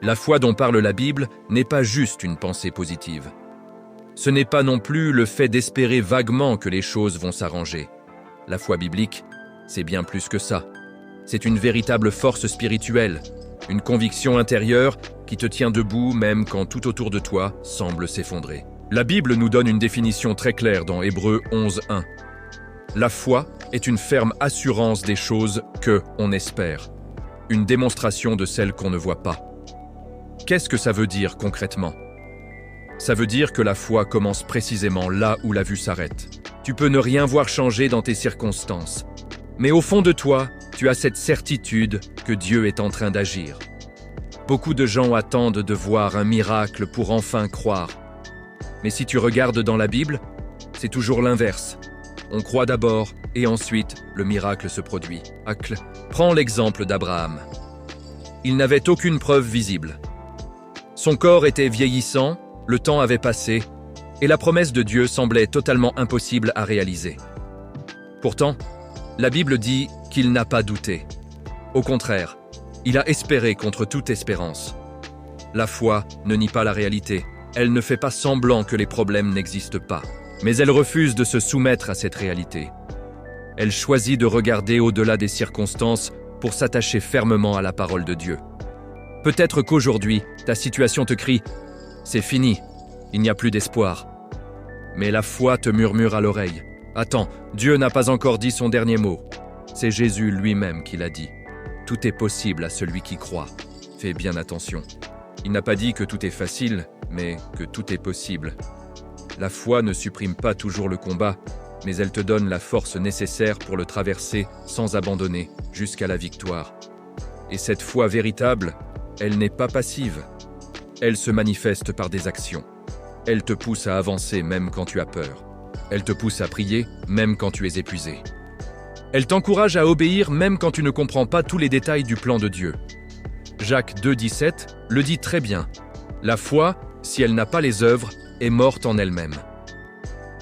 La foi dont parle la Bible n'est pas juste une pensée positive. Ce n'est pas non plus le fait d'espérer vaguement que les choses vont s'arranger. La foi biblique, c'est bien plus que ça. C'est une véritable force spirituelle, une conviction intérieure qui te tient debout même quand tout autour de toi semble s'effondrer. La Bible nous donne une définition très claire dans Hébreux 11:1. La foi est une ferme assurance des choses que on espère, une démonstration de celles qu'on ne voit pas. Qu'est-ce que ça veut dire concrètement? Ça veut dire que la foi commence précisément là où la vue s'arrête. Tu peux ne rien voir changer dans tes circonstances, mais au fond de toi, tu as cette certitude que Dieu est en train d'agir. Beaucoup de gens attendent de voir un miracle pour enfin croire. Mais si tu regardes dans la Bible, c'est toujours l'inverse. On croit d'abord et ensuite le miracle se produit. Prends l'exemple d'Abraham. Il n'avait aucune preuve visible. Son corps était vieillissant, le temps avait passé, et la promesse de Dieu semblait totalement impossible à réaliser. Pourtant, la Bible dit qu'il n'a pas douté. Au contraire, il a espéré contre toute espérance. La foi ne nie pas la réalité. Elle ne fait pas semblant que les problèmes n'existent pas. Mais elle refuse de se soumettre à cette réalité. Elle choisit de regarder au-delà des circonstances pour s'attacher fermement à la parole de Dieu. Peut-être qu'aujourd'hui, ta situation te crie « C'est fini, il n'y a plus d'espoir ». Mais la foi te murmure à l'oreille « Attends, Dieu n'a pas encore dit son dernier mot. C'est Jésus lui-même qui l'a dit. Tout est possible à celui qui croit. Fais bien attention. Il n'a pas dit que tout est facile, mais que tout est possible. » La foi ne supprime pas toujours le combat, mais elle te donne la force nécessaire pour le traverser sans abandonner jusqu'à la victoire. Et cette foi véritable, elle n'est pas passive. Elle se manifeste par des actions. Elle te pousse à avancer même quand tu as peur. Elle te pousse à prier même quand tu es épuisé. Elle t'encourage à obéir même quand tu ne comprends pas tous les détails du plan de Dieu. Jacques 2,17 le dit très bien. La foi, si elle n'a pas les œuvres, est morte en elle-même.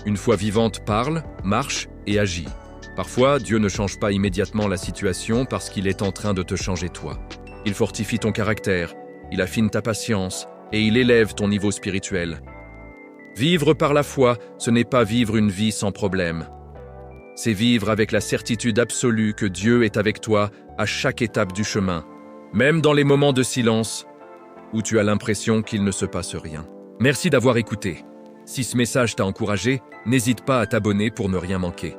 Une foi vivante parle, marche et agit. Parfois, Dieu ne change pas immédiatement la situation parce qu'il est en train de te changer toi. Il fortifie ton caractère, il affine ta patience et il élève ton niveau spirituel. Vivre par la foi, ce n'est pas vivre une vie sans problème. C'est vivre avec la certitude absolue que Dieu est avec toi à chaque étape du chemin, même dans les moments de silence où tu as l'impression qu'il ne se passe rien. Merci d'avoir écouté. Si ce message t'a encouragé, n'hésite pas à t'abonner pour ne rien manquer.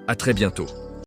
À très bientôt.